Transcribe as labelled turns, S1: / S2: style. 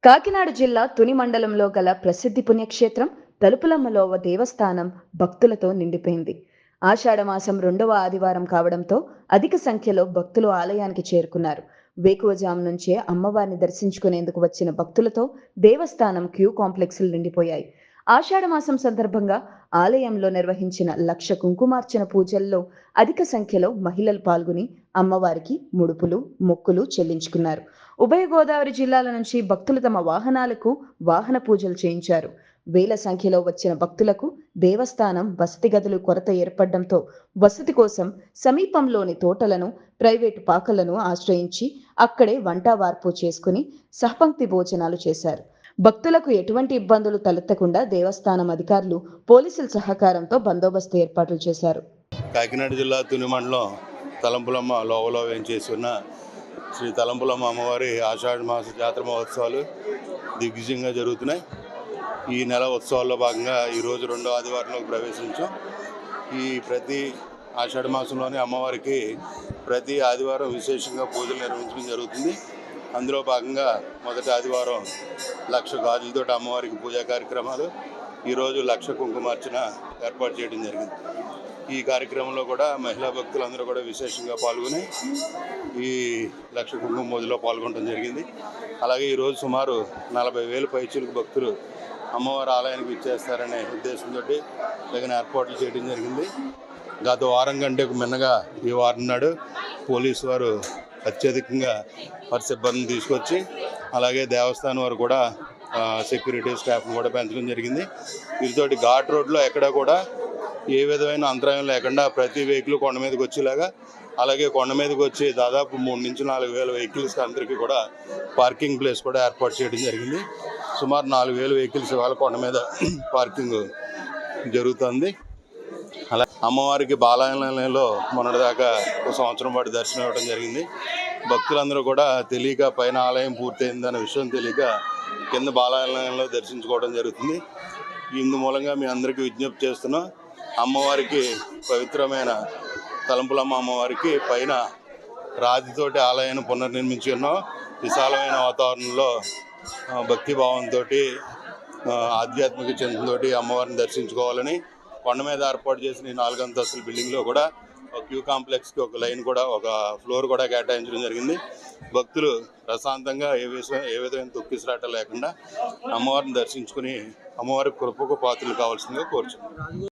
S1: కాకినాడ జిల్లా తుని మండలంలో గల ప్రసిద్ధి పుణ్యక్షేత్రం తలుపులమ్మలో దేవస్థానం భక్తులతో నిండిపోయింది. ఆషాఢమాసం 2వ ఆదివారం కావడంతో అధిక సంఖ్యలో భక్తులు ఆలయానికి చేరుకున్నారు. వేకువజాము నుంచే అమ్మవారిని దర్శించుకునేందుకు వచ్చిన భక్తులతో దేవస్థానం క్యూ కాంప్లెక్స్లు నిండిపోయాయి. ఆషాఢమాసం సందర్భంగా ఆలయంలో నిర్వహించిన లక్ష కుంకుమార్చన పూజల్లో అధిక సంఖ్యలో మహిళలు పాల్గొని అమ్మవారికి ముడుపులు, మొక్కులు చెల్లించుకున్నారు. ఉభయ గోదావరి జిల్లాల నుంచి భక్తులు తమ వాహనాలకు వాహన పూజలు చేయించారు. వేల సంఖ్యలో వచ్చిన భక్తులకు దేవస్థానం వసతి గదులు కొరత ఏర్పడడంతో వసతి కోసం సమీపంలోని తోటలను, ప్రైవేటు పాకలను ఆశ్రయించి అక్కడే వంట వార్పు చేసుకుని సహపంక్తి భోజనాలు చేశారు. భక్తులకు ఎటువంటి ఇబ్బందులు తలెత్తకుండా దేవస్థానం అధికారులు పోలీసుల సహకారంతో బందోబస్తు ఏర్పాట్లు చేశారు.
S2: కాకినాడ జిల్లా తుని మండలం తలంపులమ్మ లోవలో వేంచేసి ఉన్న శ్రీ తలంపులమ్మ అమ్మవారి ఆషాఢ మాస జాతర మహోత్సవాలు దిగ్విజయంగా జరుగుతున్నాయి. ఈ నెల ఉత్సవాల్లో భాగంగా ఈరోజు 2వ ఆదివారంలోకి ప్రవేశించాం. ప్రతి ఆషాఢ మాసంలోనే అమ్మవారికి ప్రతి ఆదివారం విశేషంగా పూజలు నిర్వహించడం జరుగుతుంది. అందులో భాగంగా మొదటి ఆదివారం 1,00,000 గాజులతో అమ్మవారికి పూజా కార్యక్రమాలు, ఈరోజు 1,00,000 కుంకుమార్చన ఏర్పాటు చేయడం జరిగింది. ఈ కార్యక్రమంలో కూడా మహిళా భక్తులందరూ కూడా విశేషంగా పాల్గొని ఈ 1,00,000 కుంకుమ పూజలో పాల్గొనడం జరిగింది. అలాగే ఈరోజు సుమారు 40,000 పైచిలకు భక్తులు అమ్మవారి ఆలయానికి ఇచ్చేస్తారనే ఉద్దేశంతో తగిన ఏర్పాట్లు చేయడం జరిగింది. గత వారం కంటే మిన్నగా ఈ వారం నాడు పోలీసు వారు అత్యధికంగా వారి సిబ్బందిని తీసుకొచ్చి, అలాగే దేవస్థానం వారు కూడా సెక్యూరిటీ స్టాఫ్ను కూడా పెంచడం జరిగింది. వీటితోటి ఘాట్ రోడ్లో ఎక్కడా కూడా ఏ విధమైన అంతరాయం లేకుండా ప్రతి వెహికల్ కొండ మీదకి వచ్చేలాగా, అలాగే కొండ మీదకి వచ్చి దాదాపు 3 నుంచి 4,000 వెహికల్స్కి అందరికీ కూడా పార్కింగ్ ప్లేస్ కూడా ఏర్పాటు చేయడం జరిగింది. సుమారు 4,000 వెహికల్స్ ఇవాళ కొండ మీద పార్కింగ్ జరుగుతుంది. అలా అమ్మవారికి బాలాలయంలో మొన్నటిదాకా 1 సంవత్సరం పాటు దర్శనం ఇవ్వడం జరిగింది. భక్తులందరూ కూడా తెలియక పైన ఆలయం పూర్తయిందనే విషయం తెలియక కింద బాలాలయంలో దర్శించుకోవడం జరుగుతుంది. ఇందు మూలంగా మీ అందరికీ విజ్ఞప్తి చేస్తున్నాం, అమ్మవారికి పవిత్రమైన తలంపులమ్మ అమ్మవారికి పైన రాతితోటి ఆలయాన్ని పునర్నిర్మించి ఉన్నాం. విశాలమైన వాతావరణంలో భక్తిభావంతో ఆధ్యాత్మిక చింతనతోటి అమ్మవారిని దర్శించుకోవాలని కొండ మీద ఏర్పాటు చేసిన ఈ 4 అంతస్తుల బిల్డింగ్లో కూడా ఒక క్యూ కాంప్లెక్స్కి ఒక లైన్ కూడా, ఒక ఫ్లోర్ కూడా కేటాయించడం జరిగింది. భక్తులు ప్రశాంతంగా ఏ విధమైన తొక్కిసలాట లేకుండా అమ్మవారిని దర్శించుకుని అమ్మవారి కృపకు పాత్రలు కావాల్సిందిగా కోరుచున్నాం.